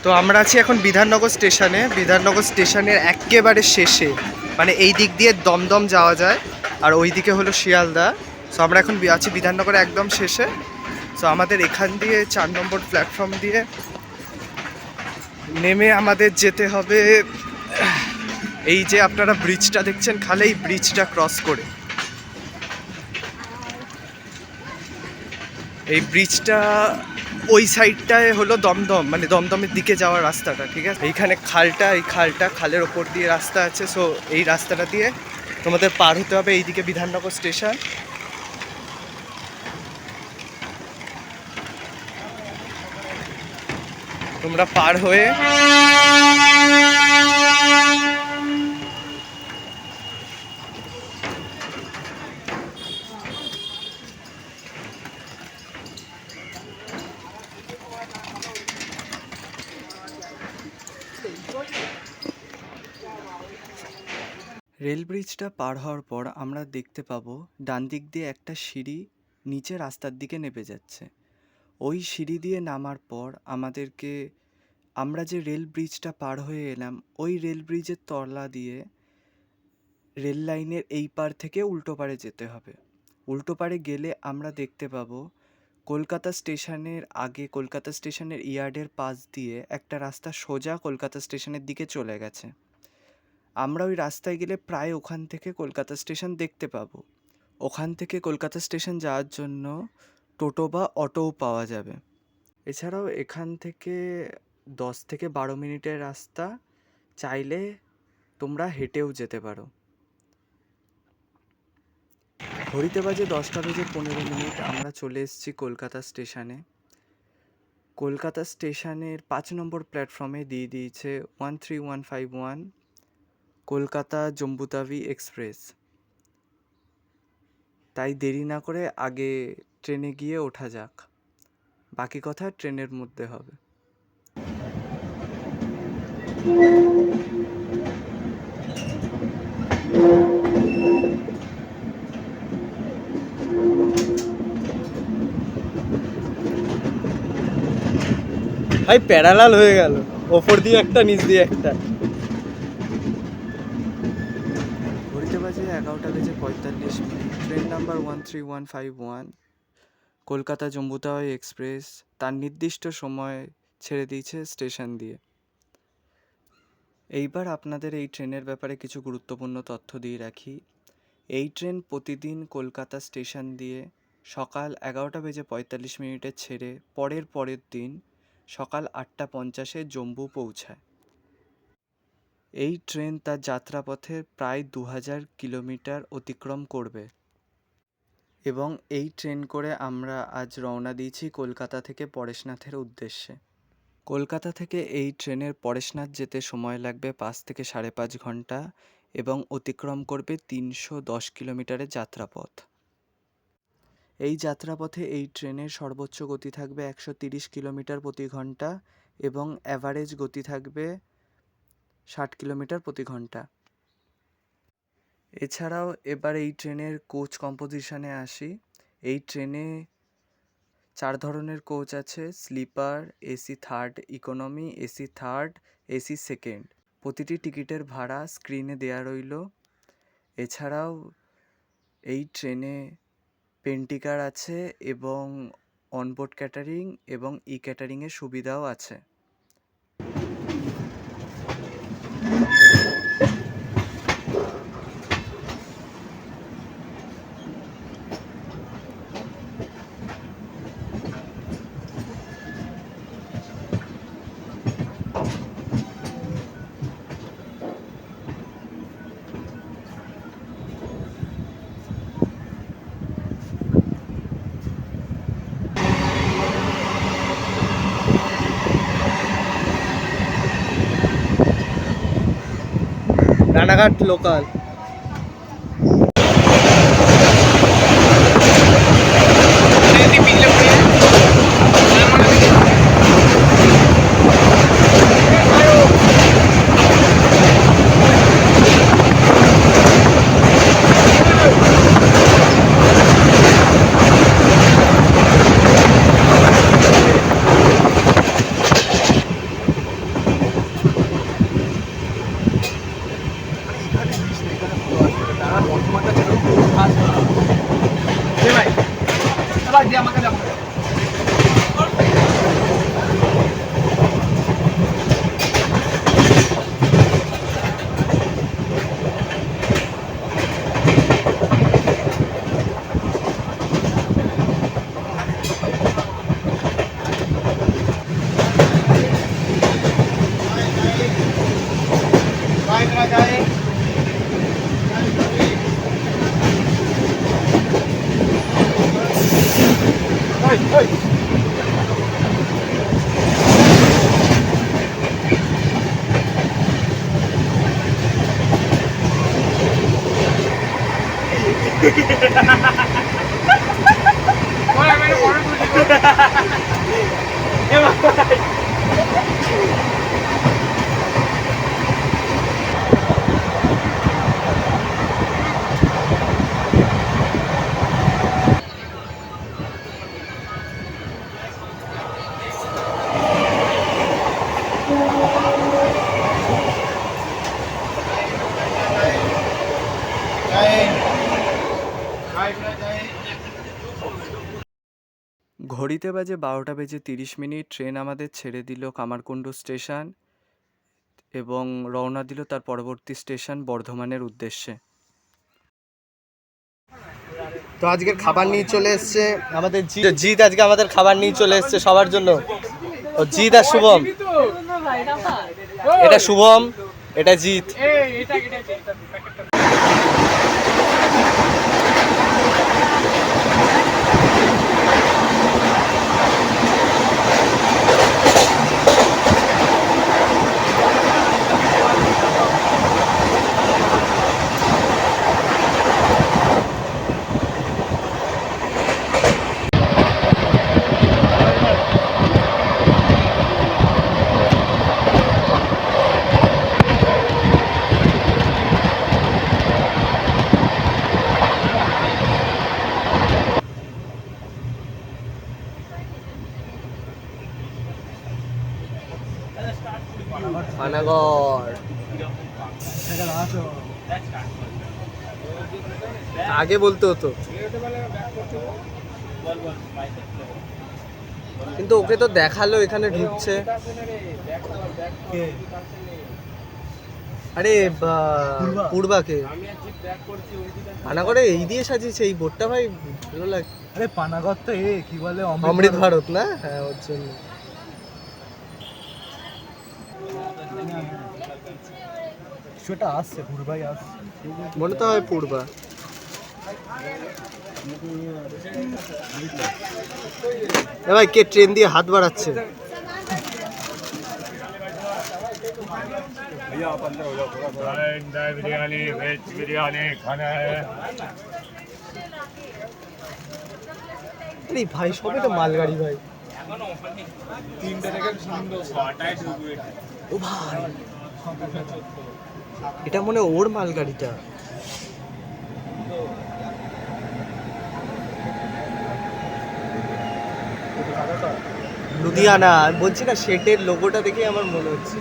তো আমরা আছি এখন বিধাননগর স্টেশনে। বিধাননগর স্টেশনের একেবারে শেষে, মানে এই দিক দিয়ে দমদম যাওয়া যায় আর ওই দিকে হলো শিয়ালদা। সো আমরা এখন আছি বিধাননগরে একদম শেষে। সো আমাদের এখান দিয়ে 4 নম্বর প্ল্যাটফর্ম দিয়ে নেমে আমাদের যেতে হবে এই যে আপনারা ব্রিজটা দেখছেন, খালি এই ব্রিজটা ক্রস করে। এই ব্রিজটা ওই সাইডটায় হলো দমদম, মানে দমদমের দিকে যাওয়ার রাস্তাটা, ঠিক আছে? এইখানে খালটা, এই খালের ওপর দিয়ে রাস্তা আছে। সো এই রাস্তাটা দিয়ে তোমাদের পার হতে হবে এইদিকে বিধাননগর স্টেশন। তোমরা পার হয়ে রেল ব্রিজটা পার হওয়ার পর আমরা দেখতে পাবো ডান দিক দিয়ে একটা সিঁড়ি নিচে রাস্তার দিকে নেমে যাচ্ছে। ওই সিঁড়ি দিয়ে নামার পর আমরা যে রেল ব্রিজটা পার হয়ে এলাম, ওই রেল ব্রিজের তলা দিয়ে রেল লাইনের এই পার থেকে উল্টো পারে যেতে হবে। উল্টো পারে গেলে আমরা দেখতে পাবো কলকাতা স্টেশনের আগে, কলকাতা স্টেশনের ইয়ার্ডের পাশ দিয়ে একটা রাস্তা সোজা কলকাতা স্টেশনের দিকে চলে গেছে। আমরা ওই রাস্তায় গেলে প্রায় ওখান থেকে কলকাতা স্টেশন দেখতে পাবো। ওখান থেকে কলকাতা স্টেশন যাওয়ার জন্য টোটো বা অটোও পাওয়া যাবে। এছাড়াও এখান থেকে 10 থেকে 12 মিনিটের রাস্তা, চাইলে তোমরা হেঁটেও যেতে পারো। ঘড়িতে বাজে 10:15 আমরা চলে এসেছি কলকাতা স্টেশনে। কলকাতা স্টেশনের 5 নম্বর প্ল্যাটফর্মে দিয়ে দিয়েছে 13151 কলকাতা জম্বুতাভি এক্সপ্রেস। তাই দেরি না করে আগে ট্রেনে গিয়ে ওঠা যাক, বাকি কথা ট্রেনের মধ্যে হবে। ভাই প্যারালাল হয়ে গেল, ওপর দিয়ে একটা নিচ দিয়ে একটা। ঘড়িতে বাজে 11:45। ট্রেন নাম্বার 13151 কলকাতা জম্বুতাওয়াই এক্সপ্রেস তার নির্দিষ্ট সময় ছেড়ে দিয়েছে স্টেশন দিয়ে। এইবার আপনাদের এই ট্রেনের ব্যাপারে কিছু গুরুত্বপূর্ণ তথ্য দিয়ে রাখি। এই ট্রেন প্রতিদিন কলকাতা স্টেশন দিয়ে সকাল 11:45 ছেড়ে পরের দিন সকাল 8:50 জম্মু পৌঁছায়। এই ট্রেন তার যাত্রাপথে প্রায় 2000 কিলোমিটার অতিক্রম করবে এবং এই ট্রেন করে আমরা আজ রওনা দিয়েছি কলকাতা থেকে পরেশনাথের উদ্দেশ্যে। কলকাতা থেকে এই ট্রেনের পরেশনাথ যেতে সময় লাগবে 5 থেকে 5.5 ঘন্টা এবং অতিক্রম করবে 310 কিলোমিটারের যাত্রাপথ। এই যাত্রাপথে এই ট্রেনের সর্বোচ্চ গতি থাকবে 130 কিলোমিটার প্রতি ঘন্টা এবং অ্যাভারেজ গতি থাকবে 60 কিলোমিটার প্রতি ঘন্টা। এছাড়াও এবার এই ট্রেনের কোচ কম্পোজিশনে আসি। এই ট্রেনে 4 ধরনের কোচ আছে: sleeper, AC third economy, AC third, AC second. প্রতিটি টিকিটের ভাড়া স্ক্রিনে দেয়া রইল। এছাড়াও এই ট্রেনে পেন্টিকার আছে এবং অনবোর্ড ক্যাটারিং এবং ই ক্যাটারিংয়ের সুবিধাও আছে। রানাঘাট লোকাল। ঘড়িতে বাজে 12:30। ট্রেন আমাদের ছেড়ে দিল কামারকুণ্ডু স্টেশন এবং রওনা দিল তার পরবর্তী স্টেশন বর্ধমানের উদ্দেশ্যে। তো আজকের খাবার নিয়ে চলে এসছে আমাদের জিৎ আজকে আমাদের খাবার নিয়ে চলে এসছে সবার জন্য। ও জিৎ আর শুভম, এটা শুভম, এটা জিৎ। পানাগড় আগে বলতে হতো, কিন্তু ওকে তো দেখালো এখানে ঢুকছে। আরে পূর্বাকে পানাগড়ে এই দিয়ে সাজিয়েছে এই বোর্ডটা, ভাই ভালো লাগে। আরে পানাগড় তো কি বলে অমৃত ভারত না? হ্যাঁ ওর জন্য। সেটা আসছে পূর্বাই আসছে, মনে তো হয় পূর্বা। ভাই কে ট্রেন দিয়ে হাত বাড়াচ্ছে? बिरयानी वेज बिरयानी खाना है। আরে ভাই সবই তো মালগাড়ি ভাই। ও ভাই এটা মনে হয় ওর মালগাড়িটা। লুধিয়ানা বলছি না, শেটের লোগোটা দেখে আমার মনে হচ্ছে।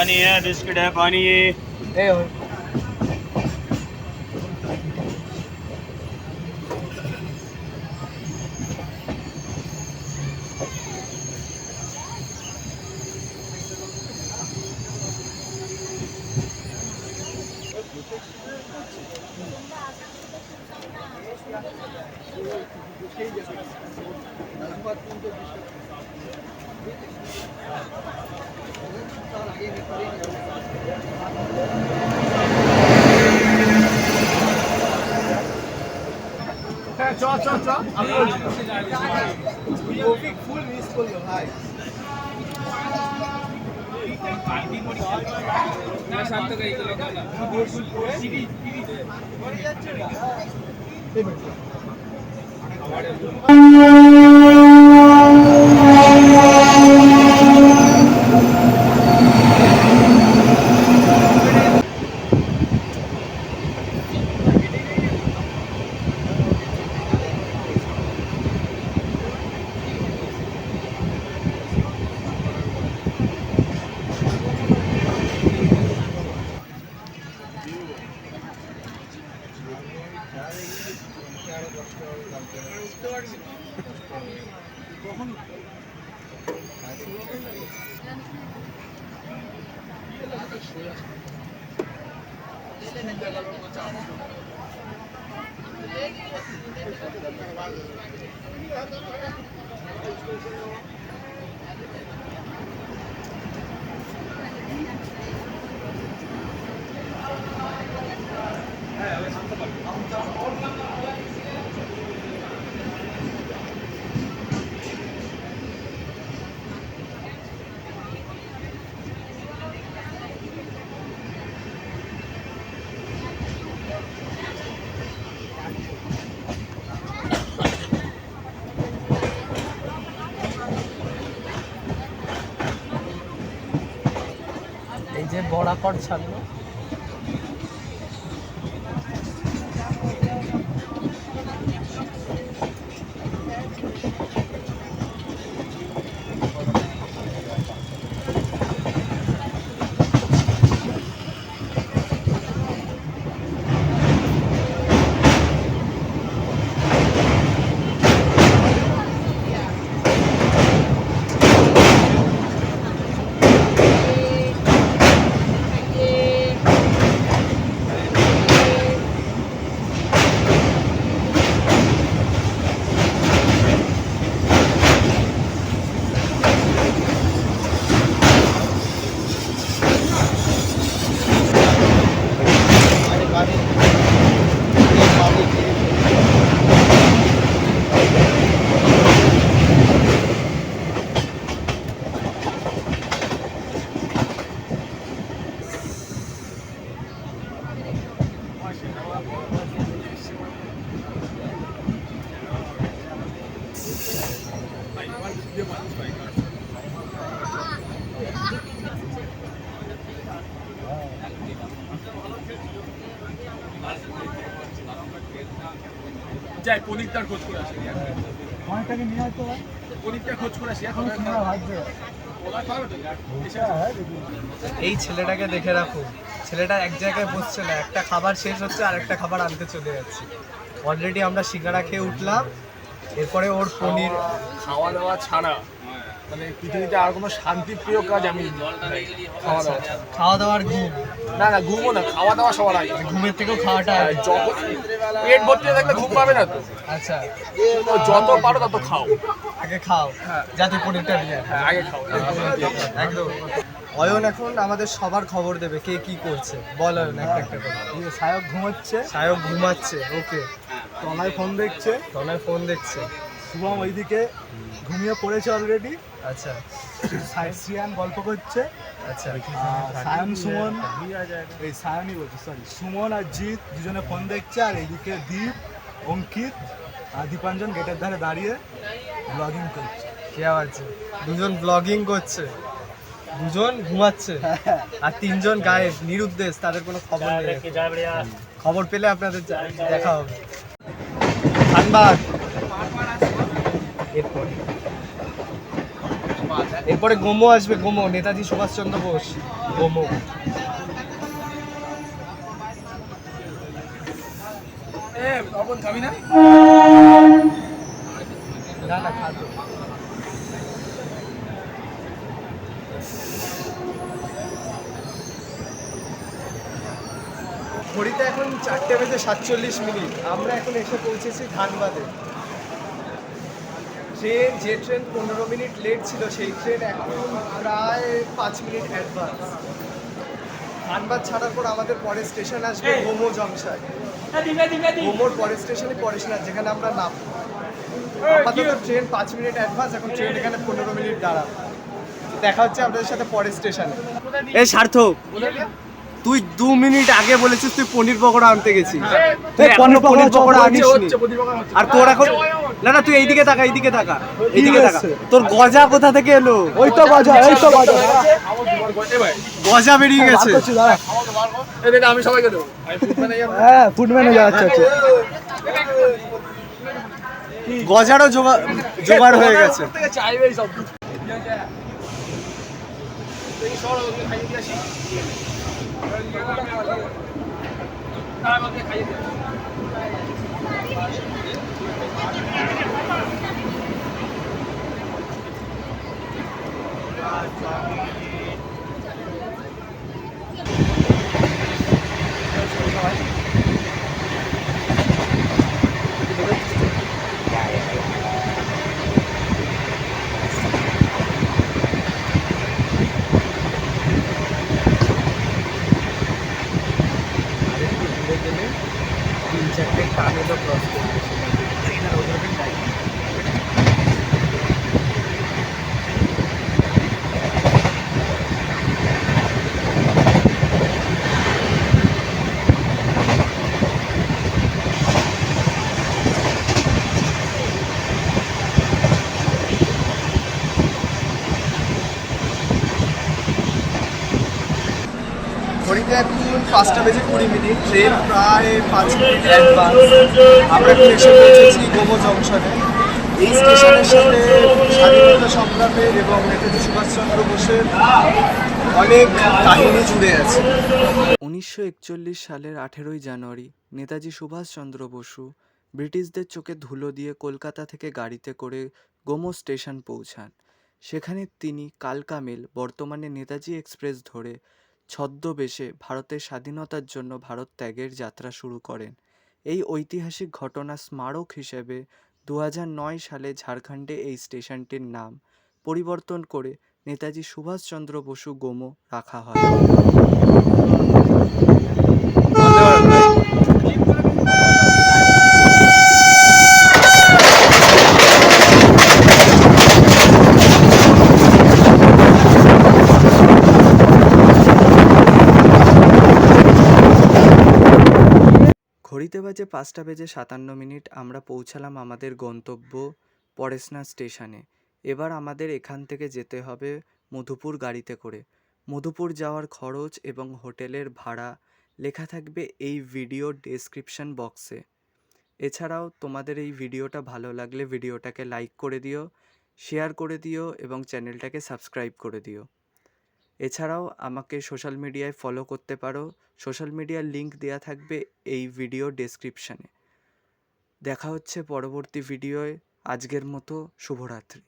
पानी है, बिस्किट है, पानी है। এই ওই। ফুল মিস করলো ভাই। এই যে বড়াকর ছাড়লো। যাই পনিরটার খোঁজ করে আসি অনেকটাকে নিয়ে আসতো ভাই। পনিরটার খোঁজ করে আসি এখন ভাবছে ওরা খাবে তো এই ছেলেটাকে দেখে রাখো, ছেলেটা এক জায়গায় বসছে না, একটা খাবার শেষ হচ্ছে আর একটা খাবার আনতে চলে যাচ্ছে। অলরেডি আমরা সিঙ্গারা খেয়ে উঠলাম, এরপরে ওর পনির। খাওয়া দাওয়া ছাড়া মানে পৃথিবীতে আর কোনো শান্তিপ্রিয় কাজ আমি নাই। খাওয়া দাওয়া ছাড়া। খাওয়া দাওয়ার ঘুম, না না ঘুমো না, খাওয়া দাওয়া সবার আগে। ঘুমের থেকেও খাওয়াটা আগে। যখন পেট ভর্তি হয়ে থাকলে ঘুম পাবে না তো, আচ্ছা, তো যত পারো তত খাও। আগে খাও যাতে পনিরটা নিয়ে আসে। হ্যাঁ আগে খাও। একদম। অয়ন এখন আমাদের সবার খবর দেবে কে কি করছে। বল অয়ন একটা একটা করে। এই যে সায়ক ঘুমোচ্ছে, সায়ক ঘুমাচ্ছে, ওকে। তলায় ফোন দেখছে, তলায় ফোন দেখছে। শুভম ওইদিকে ঘুমিয়ে পড়েছে অলরেডি। আচ্ছা শ্রিয়ান গল্প করছে। আচ্ছা। সায়ন সুমন, এই সায়নই বলছে সরি, সুমন আর জিৎ দুজনে ফোন দেখছে, আর এইদিকে দীপ, অঙ্কিত আর দীপাঞ্জন গেটের ধারে দাঁড়িয়ে ব্লগিং করছে। কে আছে? দুজন ব্লগিং করছে, দুজন ঘুমাচ্ছে, আর তিনজন গায়েব, নিরুদ্দেশ, তাদের কোনো খবর নেই। খবর পেলে আপনাদের দেখা হবে। ধানবাদ এরপরে এরপরে গোমো আসবে, গোমো নেতাজি সুভাষচন্দ্র বোস, গোমো। না না খাতো। ঘড়িতে এখন 4:47। আমরা এখন এসে পৌঁছেছি ধানবাদে। যে ট্রেন 15 মিনিট লেট ছিল সেই ট্রেন এখন প্রায় 5 মিনিট অ্যাডভান্স। ধানবাদ ছাড়ার পর আমাদের পরের স্টেশন আসবে গোমো জংশন। গোমোর পরের স্টেশনে পরেশনাথ, যেখানে আমরা নামবো। আপাতত ট্রেন 5 মিনিট অ্যাডভান্স, এখন ট্রেন এখানে 15 মিনিট দাঁড়াবে। দেখা হচ্ছে আপনাদের সাথে পরের স্টেশনে। এই সার্থক, তুই 2 মিনিট আগে বলেছিস তুই পনির পকোড়া আনতে গেছিস, তুই এখনো পনির পকোড়া আনিস নি। আর তোর এখন না না, তুই এইদিকে তাকা, এইদিকে তাকা, এইদিকে তাকা। তোর গজা কোথা থেকে এলো? ওই তো গজা, এই তো গজা। গজা বেরিয়ে গেছে। আমি সবাইকে দেবো। হ্যাঁ, ফুড ম্যানেজার। আচ্ছা আচ্ছা। গজারও জোগাড় হয়ে গেছে। চাইবে সব খাইয়ে দিয়ে আসি। খাইয়ে দিয়ে ঘড়িতে এখন 5:20। ট্রেন প্রায় 5 মিনিট অ্যাডভান্স। আমরা এখন এসে পৌঁছেছি গোমো জংশনে। এই স্টেশনের সাথে স্বাধীনতা সংগ্রামের এবং নেতাজি সুভাষচন্দ্র বোসের অনেক কাহিনী জুড়ে আছে। 1941 সালের 18ই জানুয়ারি নেতাজি সুভাষচন্দ্র বসু ব্রিটিশদের চোখে ধুলো দিয়ে কলকাতা থেকে গাড়িতে করে গোমো স্টেশন পৌঁছান। সেখানে তিনি কালকা মেল, বর্তমানে নেতাজি এক্সপ্রেস ধরে ছদ্মবেশে ভারতের স্বাধীনতার জন্য ভারত ত্যাগের যাত্রা শুরু করেন। এই ঐতিহাসিক ঘটনা স্মারক হিসেবে 2009 সালে ঝাড়খণ্ডে এই স্টেশনটির নাম পরিবর্তন করে নেতাজি সুভাষচন্দ্র বসু গোমো রাখা হয়। ঘড়িতে বাজে 5:57। আমরা পৌঁছালাম আমাদের গন্তব্য পরেশনা স্টেশনে। এবার আমাদের এখান থেকে যেতে হবে মধুপুর গাড়িতে করে। মধুপুর যাওয়ার খরচ এবং হোটেলের ভাড়া লেখা থাকবে এই ভিডিও ডেসক্রিপশন বক্সে। এছাড়াও তোমাদের এই ভিডিওটা ভালো লাগলে ভিডিওটাকে লাইক করে দিও, শেয়ার করে দিও এবং চ্যানেলটাকে সাবস্ক্রাইব করে দিও। এছাড়াও আমাকে সোশ্যাল মিডিয়ায় ফলো করতে পারো। সোশ্যাল মিডিয়ার লিঙ্ক দেওয়া থাকবে এই ভিডিও ডেসক্রিপশানে। দেখা হচ্ছে পরবর্তী ভিডিওয়। আজকের মতো শুভরাত্রি।